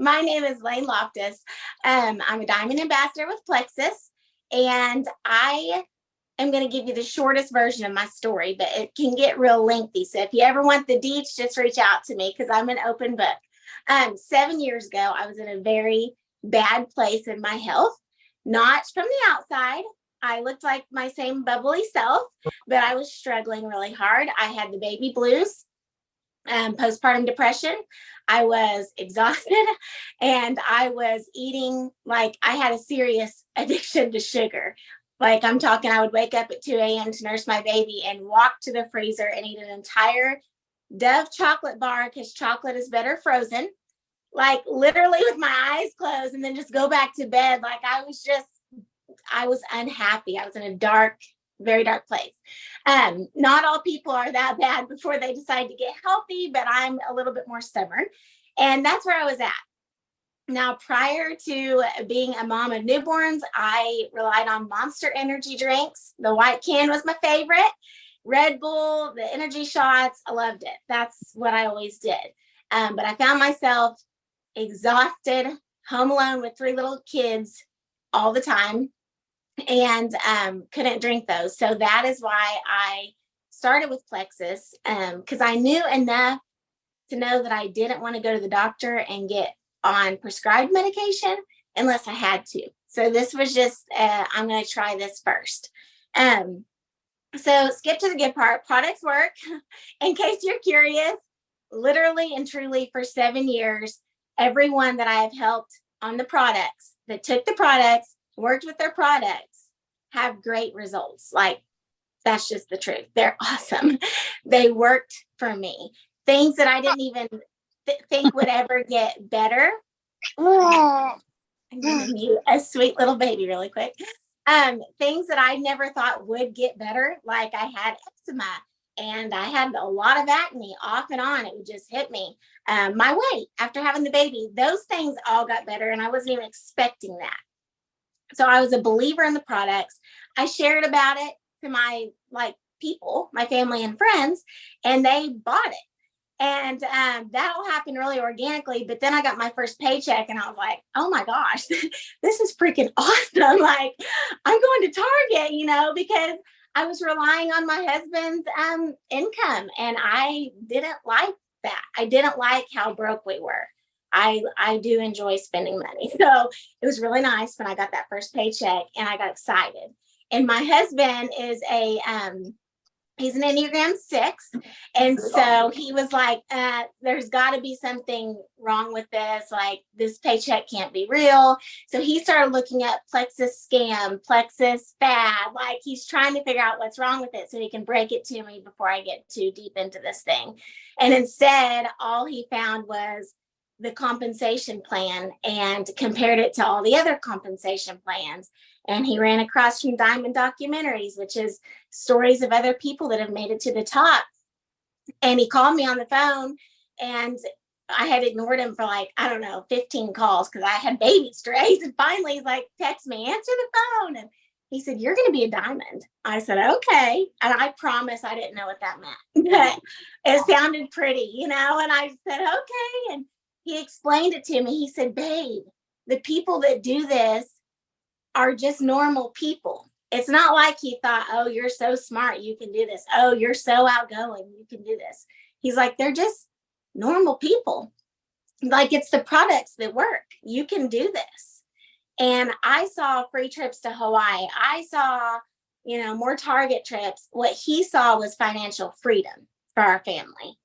My name is Lane Loftus. I'm a diamond ambassador with Plexus, and I am going to give you the shortest version of my story, but it can get real lengthy. So if you ever want the deets, just reach out to me because I'm an open book. 7 years ago, I was in a very bad place in my health, not from the outside. I looked like my same bubbly self, but I was struggling really hard. I had the baby blues, postpartum depression. I was exhausted and I was eating like I had a serious addiction to sugar. Like I'm talking, I would wake up at 2 a.m. to nurse my baby and walk to the freezer and eat an entire Dove chocolate bar because chocolate is better frozen, like literally with my eyes closed, and then just go back to bed. Like I was unhappy. I was in a dark, very dark place. Not all people are that bad before they decide to get healthy, but I'm a little bit more stubborn. And that's where I was at. Now, prior to being a mom of newborns, I relied on Monster energy drinks. The white can was my favorite. Red Bull, the energy shots, I loved it. That's what I always did. But I found myself exhausted, home alone with 3 little kids all the time, and couldn't drink those. So that is why I started with Plexus, because I knew enough to know that I didn't want to go to the doctor and get on prescribed medication unless I had to. So this was just, I'm going to try this first. So skip to the good part. Products work. In case you're curious, literally and truly for 7 years, everyone that I have helped on the products that took the products, worked with their products, have great results. Like that's just the truth. They're awesome. They worked for me. Things that I didn't even think would ever get better. I'm gonna mute a sweet little baby really quick. Things that I never thought would get better, like I had eczema and I had a lot of acne off and on. It would just hit me. My weight after having the baby, those things all got better, and I wasn't even expecting that. So I was a believer in the products. I shared about it to my people, my family and friends, and they bought it. And that all happened really organically. But then I got my first paycheck and I was like, oh my gosh, this is freaking awesome. Like I'm going to Target, because I was relying on my husband's income, and I didn't like that. I didn't like how broke we were. I do enjoy spending money. So it was really nice when I got that first paycheck and I got excited. And my husband is he's an Enneagram 6. And so he was like, there's got to be something wrong with this. Like this paycheck can't be real. So he started looking at Plexus scam, Plexus fad. Like he's trying to figure out what's wrong with it so he can break it to me before I get too deep into this thing. And instead, all he found was the compensation plan and compared it to all the other compensation plans. And he ran across from Diamond Documentaries, which is stories of other people that have made it to the top. And he called me on the phone, and I had ignored him for 15 calls because I had babies to raise. And finally he's like, text me, answer the phone. And he said, you're going to be a diamond. I said, okay. And I promise I didn't know what that meant, but it sounded pretty, and I said, okay. And he explained it to me. He said, babe, the people that do this are just normal people. It's not like he thought, oh, you're so smart, you can do this. Oh, you're so outgoing, you can do this. He's like, they're just normal people. Like it's the products that work. You can do this. And I saw free trips to Hawaii. I saw, more Target trips. What he saw was financial freedom for our family.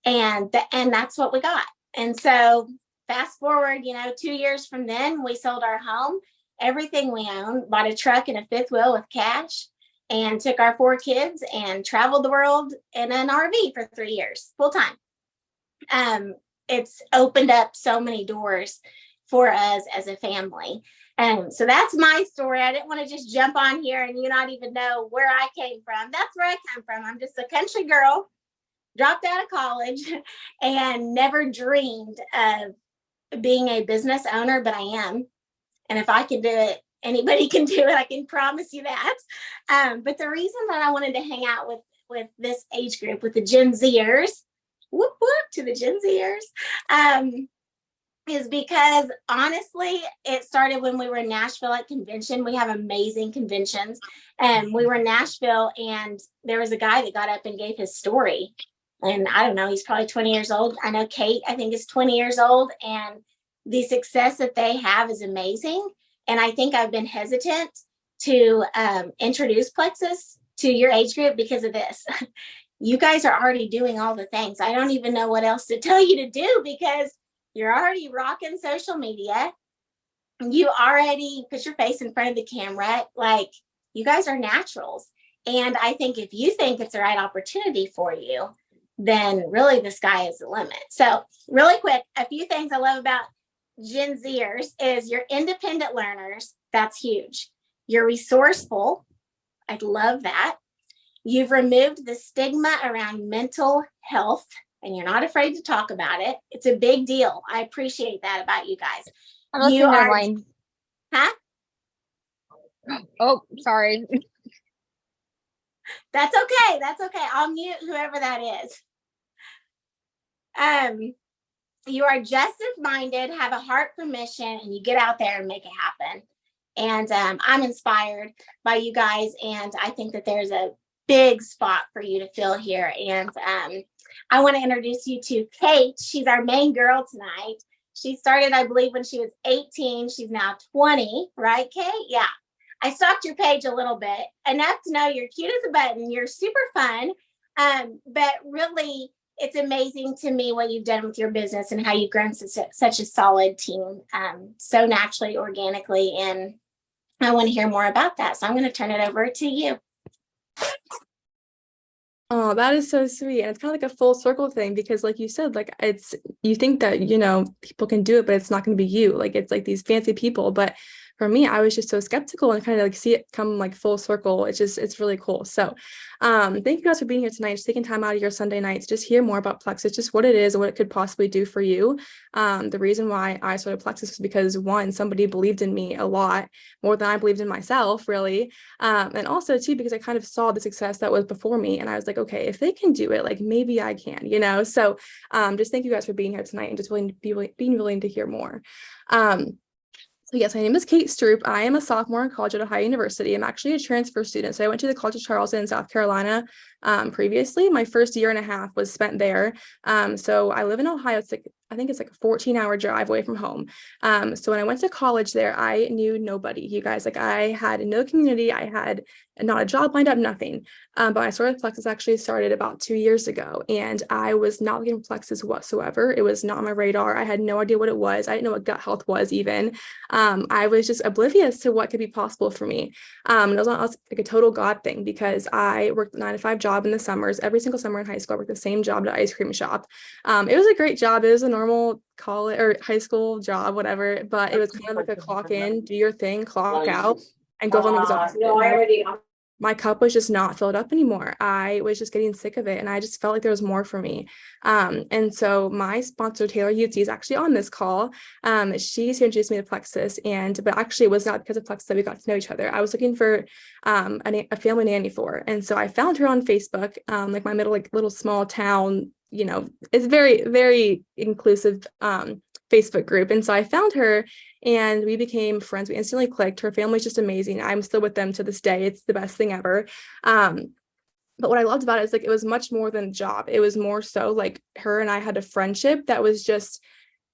And that's what we got. And so fast forward, 2 years from then, we sold our home, everything we owned, bought a truck and a fifth wheel with cash, and took our 4 kids and traveled the world in an RV for 3 years, full time. It's opened up so many doors for us as a family. So that's my story. I didn't want to just jump on here and you not even know where I came from. That's where I come from. I'm just a country girl, dropped out of college and never dreamed of being a business owner, but I am. And if I can do it, anybody can do it. I can promise you that. But the reason that I wanted to hang out with this age group, with the Gen Zers, whoop, whoop to the Gen Zers, is because honestly, it started when we were in Nashville at convention. We have amazing conventions. And we were in Nashville, and there was a guy that got up and gave his story. And I don't know, he's probably 20 years old. I know Kate, I think, is 20 years old. And the success that they have is amazing. And I think I've been hesitant to introduce Plexus to your age group because of this. You guys are already doing all the things. I don't even know what else to tell you to do because you're already rocking social media. You already put your face in front of the camera. Like, you guys are naturals. And I think if you think it's the right opportunity for you, then really the sky is the limit. So really quick, a few things I love about Gen Zers is you're independent learners. That's huge. You're resourceful. I love that. You've removed the stigma around mental health, and you're not afraid to talk about it. It's a big deal. I appreciate that about you guys. You are, huh? Oh, sorry. That's okay. That's okay. I'll mute whoever that is. You are justice-minded, have a heart for mission, and you get out there and make it happen. And I'm inspired by you guys, and I think that there's a big spot for you to fill here. And I want to introduce you to Kate. She's our main girl tonight. She started, I believe, when she was 18. She's now 20, right, Kate? Yeah. I stalked your page a little bit, enough to know you're cute as a button. You're super fun. But really, it's amazing to me what you've done with your business and how you've grown such a solid team, so naturally, organically. And I want to hear more about that. So I'm going to turn it over to you. Oh, that is so sweet. And it's kind of like a full circle thing because like you said, like you think that, people can do it, but it's not going to be you. Like it's like these fancy people. But for me, I was just so skeptical and kind of like see it come like full circle. It's really cool. So thank you guys for being here tonight, just taking time out of your Sunday nights, just hear more about Plexus, just what it is and what it could possibly do for you. The reason why I started Plexus was because one, somebody believed in me a lot more than I believed in myself, really. And also too, because I kind of saw the success that was before me. And I was like, okay, if they can do it, like maybe I can, So just thank you guys for being here tonight and just being willing to hear more. So yes, my name is Kate Stroop. I am a sophomore in college at Ohio University. I'm actually a transfer student. So I went to the College of Charleston, South Carolina previously. My first year and a half was spent there. So I live in Ohio. I think it's like a 14-hour drive away from home. So when I went to college there, I knew nobody, you guys. Like I had no community. I had not a job lined up, nothing. But I started Plexus actually started about 2 years ago, and I was not looking for Plexus whatsoever. It was not on my radar. I had no idea what it was. I didn't know what gut health was even. I was just oblivious to what could be possible for me. And it was like a total God thing because I worked a 9-to-5 job in the summers. Every single summer in high school, I worked the same job at an ice cream shop. It was a great job. It was a normal college or high school job, whatever, but it was kind of like a clock in, do your thing, clock out, and go home exhausted. My cup was just not filled up anymore. I was just getting sick of it, and I just felt like there was more for me. And so my sponsor, Taylor Hutze, is actually on this call. She's introduced me to Plexus, but actually it was not because of Plexus that we got to know each other. I was looking for a family nanny for, and so I found her on Facebook, like my little small town, it's very, very inclusive Facebook group. And so I found her and we became friends. We instantly clicked. Her family's just amazing. I'm still with them to this day. It's the best thing ever. But what I loved about it is like, it was much more than a job. It was more so like her and I had a friendship that was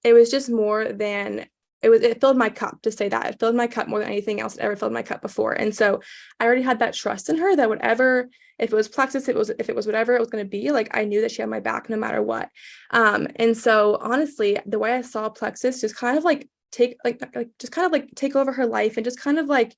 it was just more than, it filled my cup, to say that. It filled my cup more than anything else that ever filled my cup before. And so I already had that trust in her that whatever, if it was Plexus, if it was whatever it was going to be, like I knew that she had my back no matter what. And so honestly, the way I saw Plexus just kind of like take over her life, and just kind of like,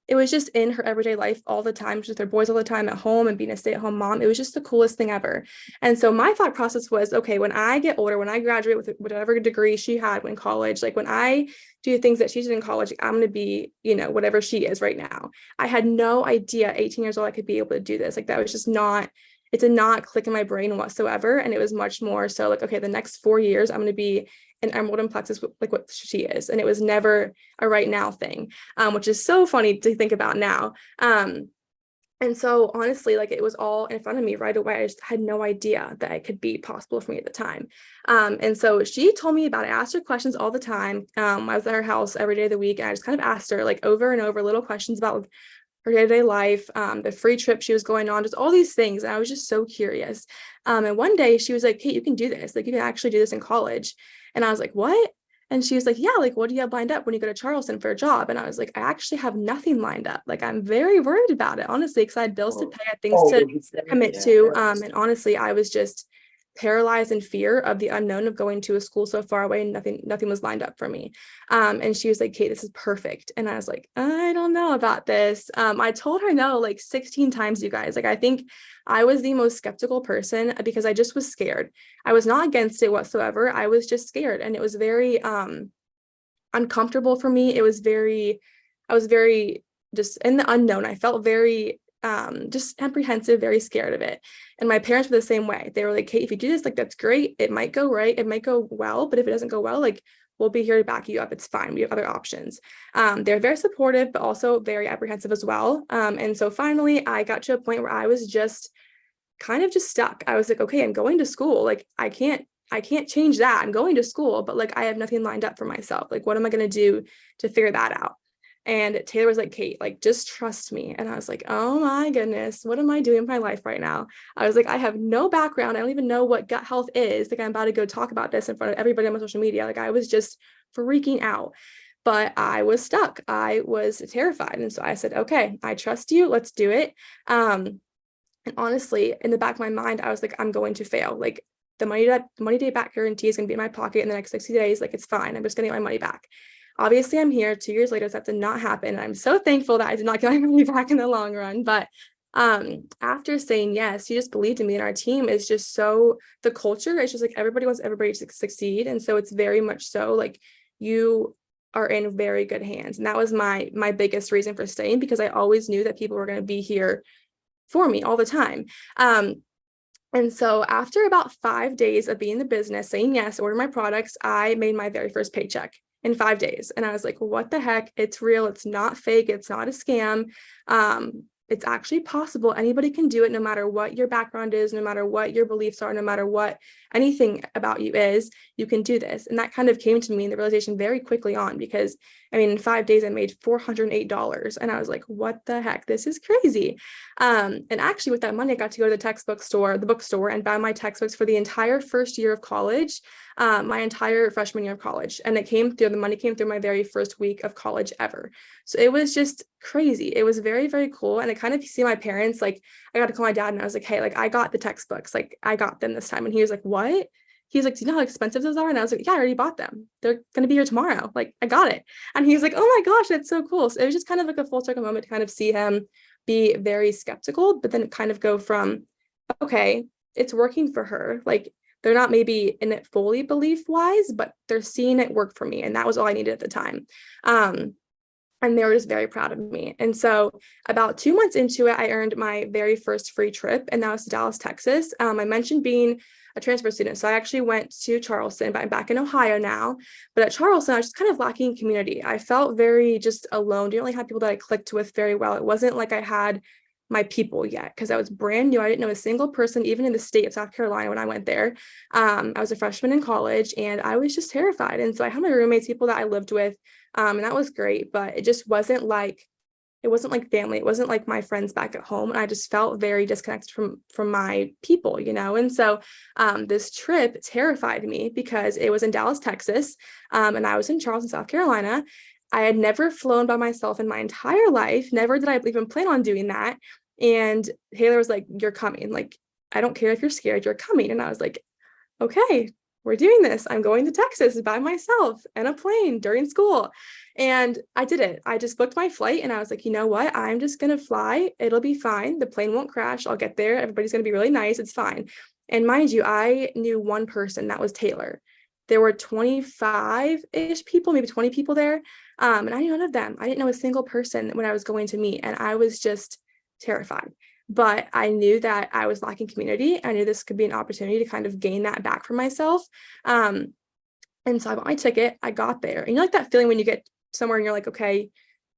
it was just in her everyday life all the time, just with her boys all the time at home and being a stay-at-home mom. It was just the coolest thing ever. And so my thought process was, okay, when I get older, when I graduate with whatever degree she had in college, like when I do things that she did in college, I'm going to be, whatever she is right now. I had no idea 18 years old I could be able to do this. Like that was just not, it did not click in my brain whatsoever. And it was much more so like, okay, the next 4 years, I'm going to be an emerald in Plexus, like what she is. And it was never a right now thing, which is so funny to think about now. And And so honestly, like it was all in front of me right away. I just had no idea that it could be possible for me at the time. And so she told me about it. I asked her questions all the time. I was at her house every day of the week, and I just kind of asked her like over and over little questions about her day-to-day life, the free trip she was going on, just all these things. And I was just so curious. And one day she was like, "Hey, you can do this. Like you can actually do this in college." And I was like, "What?" And she was like, "Yeah, like what do you have lined up when you go to Charleston for a job?" And I was like, "I actually have nothing lined up. Like I'm very worried about it, honestly, because I had bills to pay, I had things to commit to." And honestly, I was just paralyzed in fear of the unknown of going to a school so far away and nothing was lined up for me. And she was like, "Kate, this is perfect." And I was like, "I don't know about this." I told her no like 16 times, you guys. Like I think I was the most skeptical person because I just was scared. I was not against it whatsoever. I was just scared, and it was very uncomfortable for me. I was very just in the unknown. I felt very just apprehensive, very scared of it. And my parents were the same way. They were like, "Kate, if you do this, like that's great. It might go right, it might go well, but if it doesn't go well, like we'll be here to back you up. It's fine. We have other options." They're very supportive, but also very apprehensive as well. And so finally I got to a point where I was just kind of just stuck. I was like, "Okay, I'm going to school. Like I can't change that. I'm going to school, but like I have nothing lined up for myself. Like what am I going to do to figure that out?" And Taylor was like, "Kate, like just trust me." And I was like, "Oh my goodness, what am I doing with my life right now?" I was like, "I have no background. I don't even know what gut health is. Like I'm about to go talk about this in front of everybody on my social media." Like I was just freaking out. But I was stuck. I was terrified. And so I said, "Okay, I trust you. Let's do it." And honestly, in the back of my mind, I was like, "I'm going to fail. Like the money day back guarantee is going to be in my pocket in the next 60 days. Like it's fine. I'm just going to get my money back." Obviously, I'm here 2 years later, so that did not happen. I'm so thankful that I did not get my money back in the long run. But after saying yes, he just believed in me, and our team is just so, the culture is just like everybody wants everybody to succeed. And so it's very much so like you are in very good hands. And that was my biggest reason for staying, because I always knew that people were going to be here for me all the time. And so after about 5 days of being in the business, saying yes, order my products, I made my very first paycheck in 5 days. And I was like, "What the heck? It's real. It's not fake. It's not a scam. It's actually possible. Anybody can do it, no matter what your background is, no matter what your beliefs are, no matter what anything about you is, you can do this." And that kind of came to me in the realization very quickly on, because I mean, in 5 days, I made $408. And I was like, "What the heck? This is crazy." And actually, with that money, I got to go to the bookstore, and buy my textbooks for the entire first year of college, my entire freshman year of college. And the money came through my very first week of college ever. So it was just crazy. It was very, very cool. And I kind of see my parents, like, I got to call my dad and I was like, "Hey, like, I got the textbooks. Like, I got them this time." And he was like, "What?" He's like, "Do you know how expensive those are?" And I was like, "Yeah, I already bought them. They're going to be here tomorrow. Like, I got it." And he was like, "Oh my gosh, that's so cool." So it was just kind of like a full circle moment to kind of see him be very skeptical, but then kind of go from, okay, it's working for her. Like they're not maybe in it fully belief wise, but they're seeing it work for me. And that was all I needed at the time. And they were just very proud of me. And so about 2 months into it, I earned my very first free trip, and that was to Dallas, Texas. I mentioned being a transfer student. So I actually went to Charleston, but I'm back in Ohio now. But at Charleston, I was just kind of lacking community. I felt very just alone. Didn't really have people that I clicked with very well. It wasn't like I had my people yet, because I was brand new. I didn't know a single person, even in the state of South Carolina when I went there. I was a freshman in college, and I was just terrified. And so I had my roommates, people that I lived with, and that was great, but it just wasn't like family. It wasn't like my friends back at home. And I just felt very disconnected from my people, And so this trip terrified me because it was in Dallas, Texas, and I was in Charleston, South Carolina. I had never flown by myself in my entire life. Never did I even plan on doing that. And Taylor was like, "You're coming. Like, I don't care if you're scared, you're coming." And I was like, "Okay, we're doing this. I'm going to Texas by myself in a plane during school." And I did it. I just booked my flight, and I was like, "You know what? I'm just going to fly. It'll be fine. The plane won't crash. I'll get there. Everybody's going to be really nice. It's fine." And mind you, I knew one person, that was Taylor. There were 25-ish people, maybe 20 people there. And I knew none of them. I didn't know a single person when I was going to meet. And I was just terrified. But I knew that I was lacking community. I knew this could be an opportunity to kind of gain that back for myself. And so I bought my ticket. I got there. And like that feeling when you get somewhere and you're like, okay,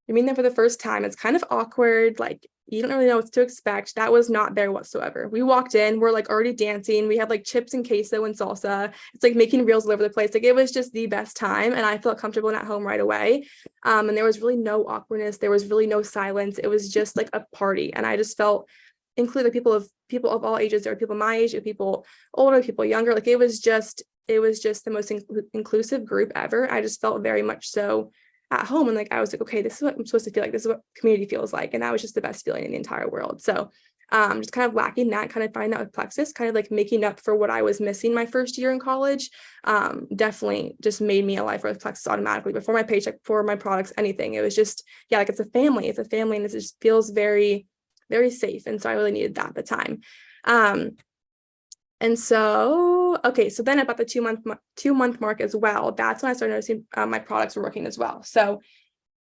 you're meeting them for the first time. It's kind of awkward. Like You don't really know what to expect. That was not there whatsoever. We walked in, we're like already dancing. We had like chips and queso and salsa. It's like making reels all over the place. Like it was just the best time. And I felt comfortable and at home right away. And there was really no awkwardness. There was really no silence. It was just like a party. And I just felt included people of all ages. There were people my age, there were people older, people younger. Like it was just the most inclusive group ever. I just felt very much so at home. And like, I was like, okay, this is what I'm supposed to feel like. This is what community feels like. And that was just the best feeling in the entire world. So just kind of lacking that, kind of finding that with Plexus, kind of like making up for what I was missing my first year in college. Definitely just made me a lifer with Plexus automatically, before my paycheck, before my products, anything. It was just, yeah, like it's a family, and it just feels very, very safe. And so I really needed that at the time. And so, okay, so then about the 2 month mark as well, that's when I started noticing my products were working as well. So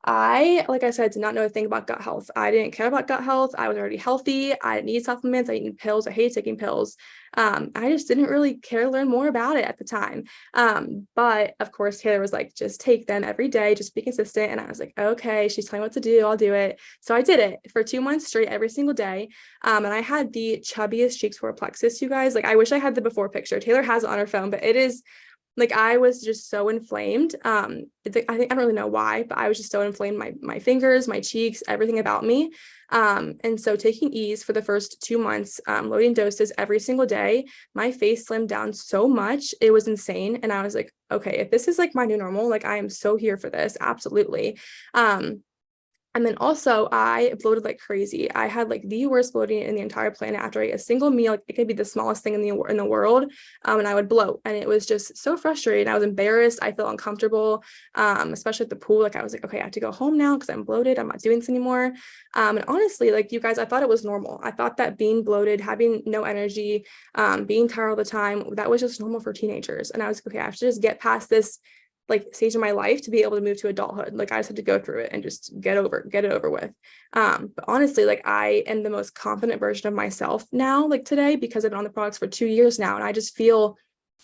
like I said, did not know a thing about gut health. I didn't care about gut health. I was already healthy. I didn't need supplements. I didn't need pills. I hated taking pills. I just didn't really care to learn more about it at the time. But of course, Taylor was like, just take them every day, just be consistent. And I was like, okay, she's telling me what to do, I'll do it. So I did it for 2 months straight, every single day. And I had the chubbiest cheeks for Plexus, you guys. Like I wish I had the before picture. Taylor has it on her phone, but it is like I was just so inflamed. It's like, I don't really know why, but I was just so inflamed, my fingers, my cheeks, everything about me. And so taking Ease for the first 2 months, loading doses every single day, my face slimmed down so much. It was insane. And I was like, okay, if this is like my new normal, like I am so here for this. Absolutely. And then also I bloated like crazy. I had like the worst bloating in the entire planet after I ate a single meal. Like, it could be the smallest thing in the world. And I would bloat, and it was just so frustrating. I was embarrassed. I felt uncomfortable, especially at the pool. Like I was like, okay, I have to go home now because I'm bloated. I'm not doing this anymore. And honestly, like you guys, I thought it was normal. I thought that being bloated, having no energy, being tired all the time, that was just normal for teenagers. And I was like, okay, I have to just get past this like stage of my life to be able to move to adulthood. Like I just had to go through it and just get it over with. But honestly, like I am the most confident version of myself now, like today, because I've been on the products for 2 years now. And I just feel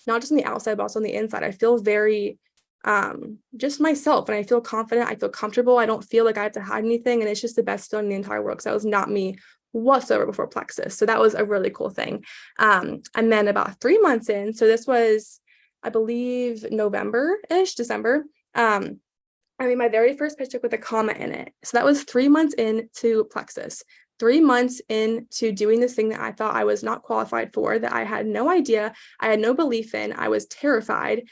not just on the outside, but also on the inside, I feel very just myself, and I feel confident. I feel comfortable. I don't feel like I have to hide anything. And it's just the best feeling in the entire world, because that was not me whatsoever before Plexus. So that was a really cool thing. And then about 3 months in, so this was, I believe, November-ish, December. I made my very first pitch deck with a comment in it. So that was 3 months into Plexus, 3 months into doing this thing that I thought I was not qualified for, that I had no idea, I had no belief in, I was terrified.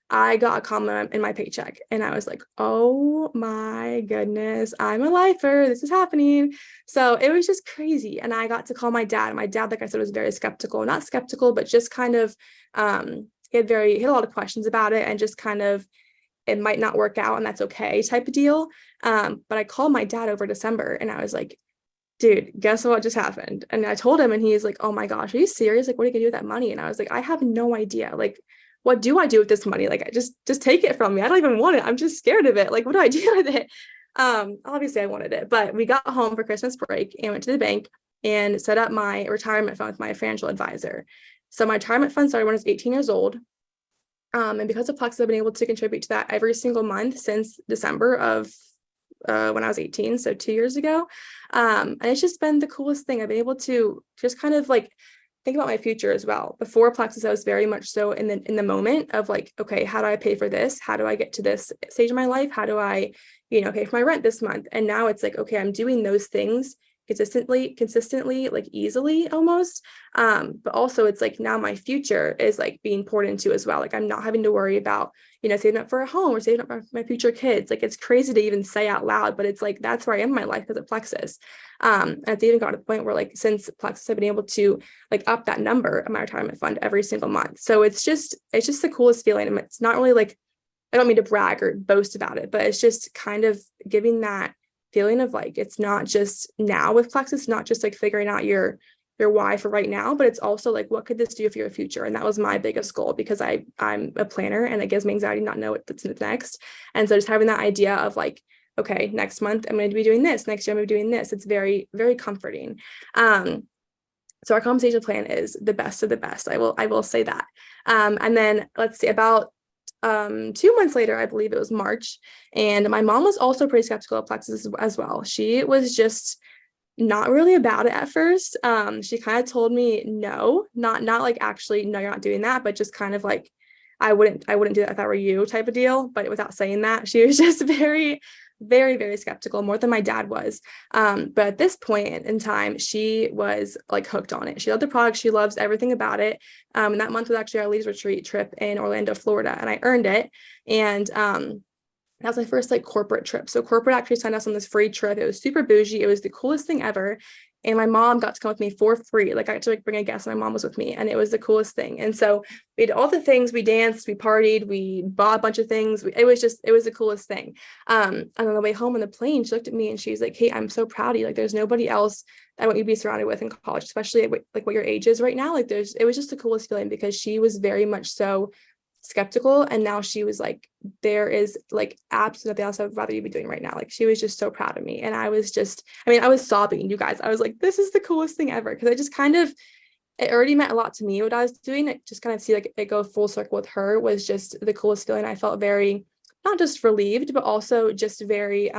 I got a comment in my paycheck, and I was like, oh my goodness, I'm a lifer. This is happening. So it was just crazy. And I got to call my dad. My dad, like I said, was very skeptical, not skeptical, but just kind of, he had a lot of questions about it, and just kind of, it might not work out and that's okay type of deal. But I called my dad over December, and I was like, dude, guess what just happened? And I told him, and he's like, oh my gosh, are you serious? Like, what are you gonna do with that money? And I was like, I have no idea. Like, what do I do with this money? Like, I just take it from me. I don't even want it. I'm just scared of it. Like, what do I do with it? Obviously I wanted it, but we got home for Christmas break and went to the bank and set up my retirement fund with my financial advisor. So my retirement fund started when I was 18 years old. And because of Plexus, I've been able to contribute to that every single month since December of when I was 18, so 2 years ago. And it's just been the coolest thing. I've been able to just kind of like think about my future as well. Before Plexus, I was very much so in the moment of like, okay, how do I pay for this? How do I get to this stage of my life? How do I, pay for my rent this month? And now it's like, okay, I'm doing those things consistently, like easily almost. But also it's like now my future is like being poured into as well. Like I'm not having to worry about, saving up for a home or saving up for my future kids. Like it's crazy to even say out loud, but it's like, that's where I am in my life because of Plexus. And it's even got to the point where like, since Plexus, I've been able to like up that number of my retirement fund every single month. So it's just the coolest feeling. And it's not really like, I don't mean to brag or boast about it, but it's just kind of giving that feeling of like, it's not just now with Plexus, not just like figuring out your why for right now, but it's also like, what could this do for your future? And that was my biggest goal, because I'm a planner and it gives me anxiety not know what's next. And so just having that idea of like, okay, next month I'm going to be doing this, next year I'm going to be doing this. It's very, very comforting. So our compensation plan is the best of the best. I will say that. And then let's see, about 2 months later, I believe it was March, and my mom was also pretty skeptical of Plexus as well. She was just not really about it at first. She kind of told me no, not like actually, no, you're not doing that, but just kind of like, I wouldn't do that if I were you type of deal. But without saying that, she was just very, very, very skeptical, more than my dad was. But at this point in time, she was like hooked on it. She loved the product. She loves everything about it. And that month was actually our Leads Retreat trip in Orlando, Florida, and I earned it. And that was my first like corporate trip. So corporate actually signed us on this free trip. It was super bougie. It was the coolest thing ever. And my mom got to come with me for free. Like I got to like bring a guest, and my mom was with me, and it was the coolest thing. And so we did all the things. We danced, we partied, we bought a bunch of things. It was the coolest thing. And on the way home on the plane, she looked at me and she's like, "Kate, I'm so proud of you. Like there's nobody else I want you to be surrounded with in college, especially like what your age is right now." Like it was just the coolest feeling, because she was very much so skeptical, and now she was like, there is like absolutely nothing else I would rather you be doing right now. Like she was just so proud of me, and I was sobbing, you guys. I was like, this is the coolest thing ever, because I just kind of, it already meant a lot to me what I was doing. It just kind of see like it go full circle with her was just the coolest feeling. I felt very, not just relieved, but also just very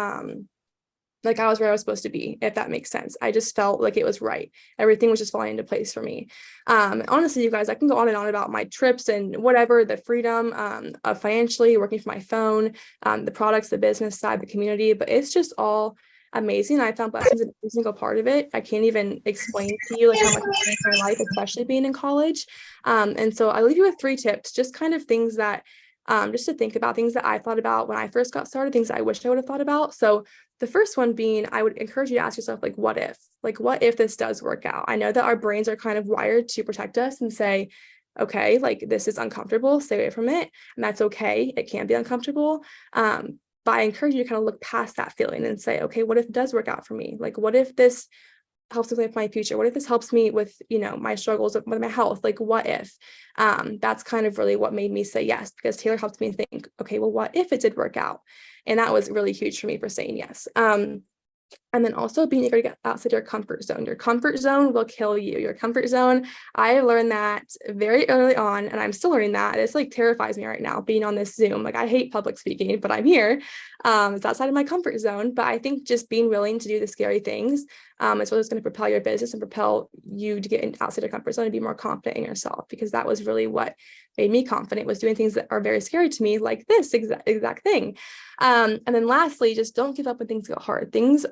like I was where I was supposed to be, if that makes sense. I just felt like it was right. Everything was just falling into place for me. Honestly, you guys, I can go on and on about my trips and whatever, the freedom of financially working from my phone, the products, the business side, the community, but it's just all amazing. I found blessings in every single part of it. I can't even explain to you like how much it's changed my life, especially being in college. And so I leave you with 3 tips, just kind of things that just to think about, things that I thought about when I first got started, things that I wish I would have thought about. So the first one being, I would encourage you to ask yourself, like, what if? Like, what if this does work out? I know that our brains are kind of wired to protect us and say, okay, like this is uncomfortable, stay away from it. And that's okay. It can be uncomfortable. But I encourage you to kind of look past that feeling and say, okay, what if it does work out for me? Like, what if this helps me with my future? What if this helps me with, my struggles with my health? Like, what if? That's kind of really what made me say yes, because Taylor helped me think, okay, well, what if it did work out? And that was really huge for me for saying yes. And then also being able to get outside your comfort zone. Your comfort zone will kill you. Your comfort zone, I learned that very early on, and I'm still learning that. It's like terrifies me right now being on this Zoom. Like I hate public speaking, but I'm here. It's outside of my comfort zone. But I think just being willing to do the scary things is what is going to propel your business and propel you to get outside your comfort zone and be more confident in yourself, because that was really what made me confident, was doing things that are very scary to me, like this exact thing. And then lastly, just don't give up when things get hard. Things,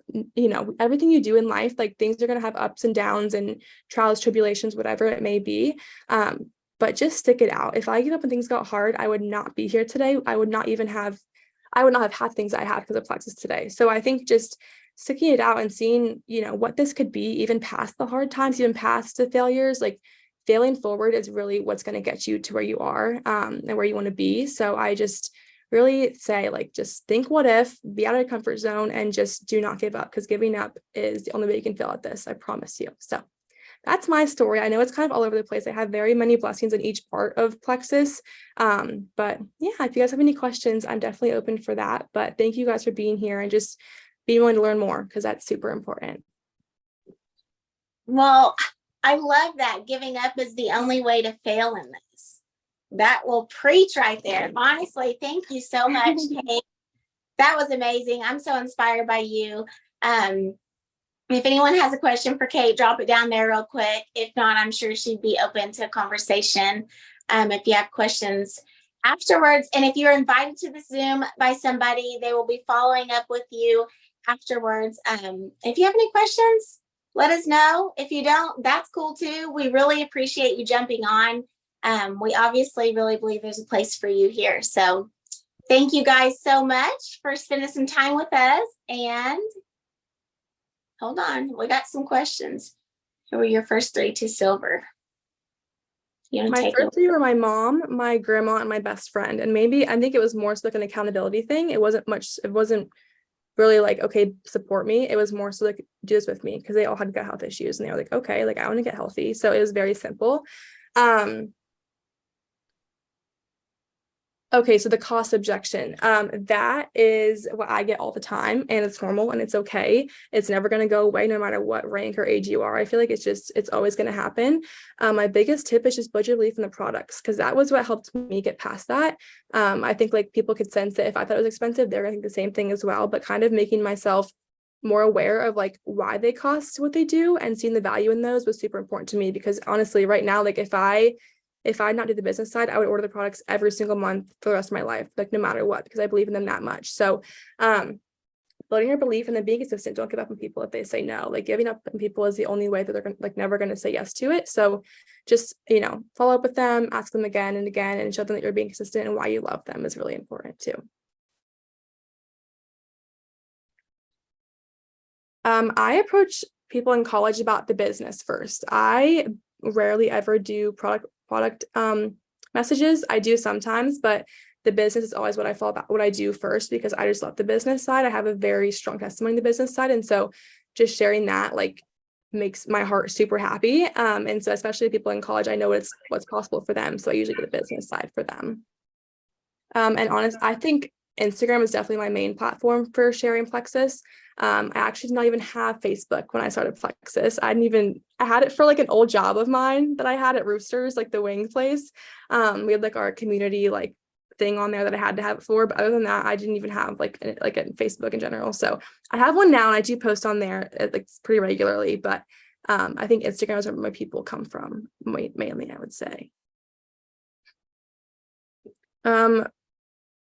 everything you do in life, like things are going to have ups and downs and trials, tribulations, whatever it may be. But just stick it out. If I give up when things got hard, I would not be here today. I would not have half things I have because of Plexus today. So I think just sticking it out and seeing, what this could be, even past the hard times, even past the failures, like failing forward is really what's going to get you to where you are and where you want to be. So I just really say, like, just think what if, be out of your comfort zone, and just do not give up, because giving up is the only way you can fail at this. I promise you. So that's my story. I know it's kind of all over the place. I have very many blessings in each part of Plexus. But yeah, if you guys have any questions, I'm definitely open for that. But thank you guys for being here and just being willing to learn more, because that's super important. Well, I love that. Giving up is the only way to fail in this. That will preach right there. Honestly, thank you so much, Kate. That was amazing. I'm so inspired by you. If anyone has a question for Kate, drop it down there real quick. If not, I'm sure she'd be open to a conversation if you have questions afterwards. And if you're invited to the Zoom by somebody, they will be following up with you afterwards. If you have any questions, let us know. If you don't, that's cool too. We really appreciate you jumping on. We obviously really believe there's a place for you here. So thank you guys so much for spending some time with us. And hold on, we got some questions. Who were your first 3 to silver? My first 3 were my mom, my grandma, and my best friend. And maybe I think it was more so like an accountability thing. It wasn't really like, okay, support me. It was more so like, do this with me, because they all had gut health issues, and they were like, okay, like I want to get healthy. So it was very simple. Okay, so the cost objection, that is what I get all the time, and it's normal and it's okay. It's never going to go away no matter what rank or age you are. I feel like it's always going to happen. My biggest tip is just budget your belief in the products, because that was what helped me get past that. I think like people could sense that if I thought it was expensive, they're going to think the same thing as well, but kind of making myself more aware of like why they cost what they do, and seeing the value in those was super important to me, because honestly right now, like if I not do the business side, I would order the products every single month for the rest of my life, like no matter what, because I believe in them that much. So building your belief and then being consistent. Don't give up on people if they say no. Like giving up on people is the only way that they're gonna, like, never going to say yes to it. So just, follow up with them, ask them again and again, and show them that you're being consistent and why you love them is really important too. I approach people in college about the business first. I rarely ever do product messages. I do sometimes, but the business is always what I do first, because I just love the business side. I have a very strong testimony in the business side. And so just sharing that like makes my heart super happy. And so especially people in college, I know what's possible for them. So I usually get the business side for them. I think Instagram is definitely my main platform for sharing Plexus. I actually did not even have Facebook when I started Plexus. I had it for like an old job of mine that I had at Roosters, like the wing place. We had like our community like thing on there that I had to have it for, but other than that, I didn't even have like a Facebook in general. So I have one now, and I do post on there like pretty regularly, but I think Instagram is where my people come from mainly, I would say.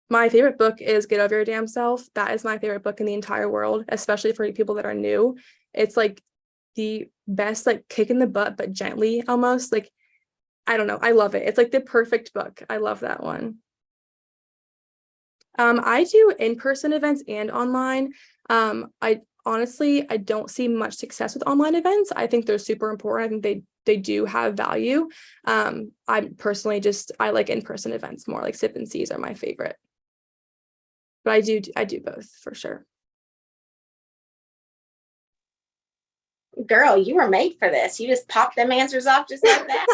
My favorite book is Get Over Your Damn Self. That is my favorite book in the entire world, especially for people that are new. It's like the best, like kick in the butt, but gently almost. Like, I don't know. I love it. It's like the perfect book. I love that one. I do in-person events and online. I don't see much success with online events. I think they're super important. I think they do have value. I personally I like in-person events more. Like sip and sees are my favorite. But I do both for sure. Girl, you were made for this. You just popped them answers off just like that.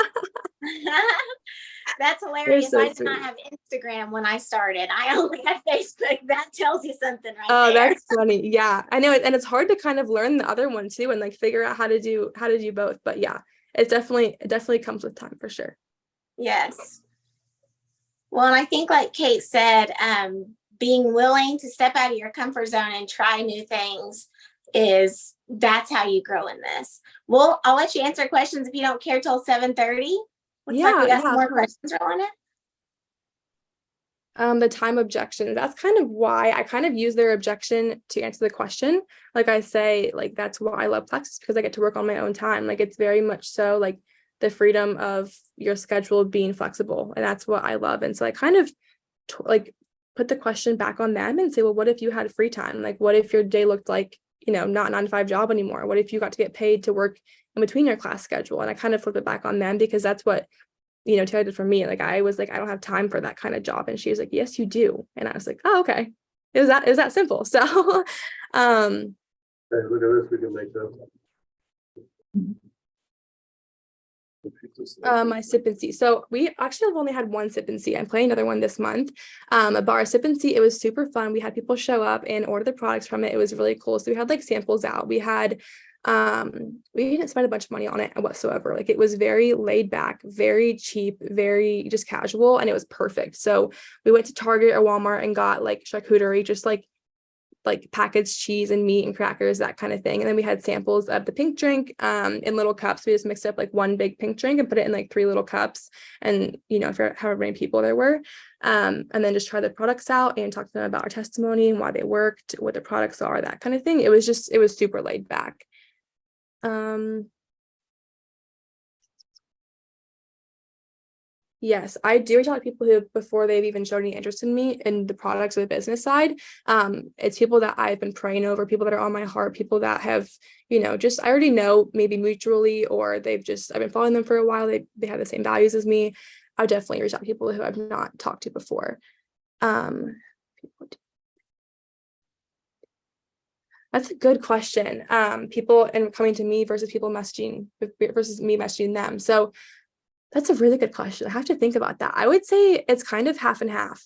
That's hilarious. So I did not have Instagram when I started. I only had Facebook. That tells you something right there. Oh, that's funny. Yeah, I know. And it's hard to kind of learn the other one too, and like figure out how to do both. But yeah, it definitely comes with time for sure. Yes. Well, and I think like Kate said, being willing to step out of your comfort zone and try new things that's how you grow in this. Well, I'll let you answer questions if you don't care till 7:30. Looks like we got some more questions rolling in. The time objection, that's kind of why I kind of use their objection to answer the question. Like I say, like that's why I love Plexus, because I get to work on my own time. Like it's very much so like the freedom of your schedule being flexible, and that's what I love. And so I kind of like put the question back on them and say, well, what if you had free time? Like what if your day looked like, not 9-to-5 job anymore? What if you got to get paid to work in between your class schedule? And I kind of flip it back on them, because that's what Taylor did for me. Like I was like, I don't have time for that kind of job, and she was like, yes you do. And I was like, oh, okay. It was that simple. So hey, look at this, we can make that. My sip and see. So we actually have only had one sip and see. I'm planning another one this month. A bar sip and see. It was super fun. We had people show up and order the products from it. It was really cool. So we had like samples out. We didn't spend a bunch of money on it whatsoever. Like it was very laid back, very cheap, very just casual, and it was perfect. So we went to Target or Walmart and got like charcuterie, just like packaged cheese and meat and crackers, that kind of thing. And then we had samples of the pink drink in little cups. We just mixed up like one big pink drink and put it in like 3 little cups, and for however many people there were, and then just try the products out and talk to them about our testimony and why they worked, what the products are, that kind of thing. It was super laid back. Yes, I do reach out to people who, before they've even showed any interest in me in the products or the business side, it's people that I've been praying over, people that are on my heart, people that have, just I already know, maybe mutually, or I've been following them for a while. They have the same values as me. I would definitely reach out to people who I've not talked to before. That's a good question. People and coming to me versus me messaging them. So That's a really good question. I have to think about that. I would say it's kind of half and half.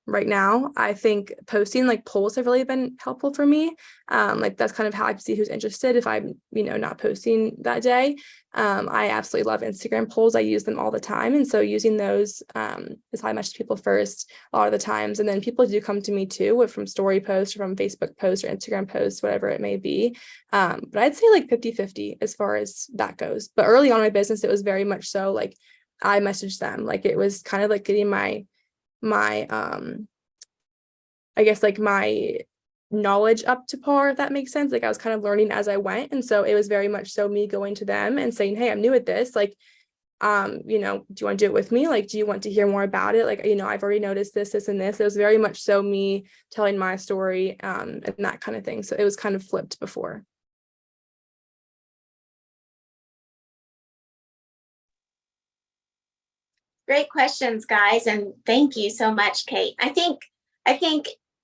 Right now, I think posting like polls have really been helpful for me. Like that's kind of how I see who's interested if I'm, not posting that day. I absolutely love Instagram polls. I use them all the time. And so using those is how I message people first a lot of the times. And then people do come to me too, from story posts or from Facebook posts or Instagram posts, whatever it may be. But I'd say like 50-50 as far as that goes. But early on in my business, it was very much so like I messaged them. Like it was kind of like getting my I guess like my knowledge up to par, if that makes sense. Like I was kind of learning as I went. And so it was very much so me going to them and saying, hey, I'm new at this. Like, do you want to do it with me? Like, do you want to hear more about it? Like, I've already noticed this, and this. It was very much so me telling my story, and that kind of thing. So it was kind of flipped before. Great questions, guys, and thank you so much, Kate. I think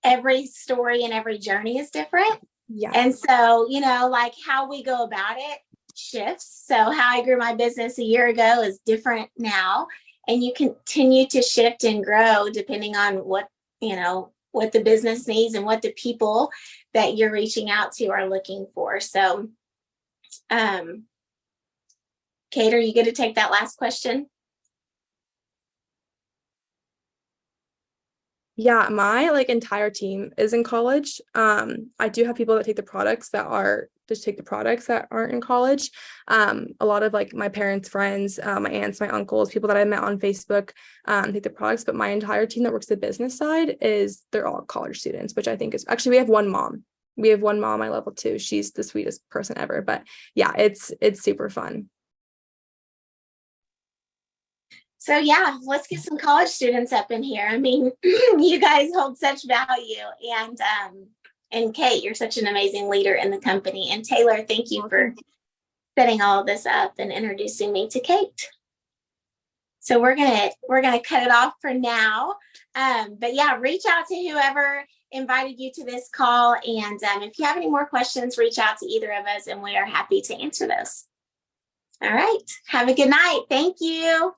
every story and every journey is different. Yeah. And so, like how we go about it shifts. So how I grew my business a year ago is different now. And you continue to shift and grow depending on what the business needs and what the people that you're reaching out to are looking for. So, Kate, are you going to take that last question? Yeah, my entire team is in college. I do have people that take the products that aren't in college. A lot of my parents' friends, my aunts, my uncles, people that I met on Facebook, take the products, but my entire team that works the business side they're all college students, which I think is actually, we have one mom. We have one mom, my level 2. She's the sweetest person ever, but yeah, it's super fun. So yeah, let's get some college students up in here. I mean, you guys hold such value, and Kate, you're such an amazing leader in the company. And Taylor, thank you for setting all of this up and introducing me to Kate. So we're gonna cut it off for now. But yeah, reach out to whoever invited you to this call, and if you have any more questions, reach out to either of us, and we are happy to answer those. All right, have a good night. Thank you.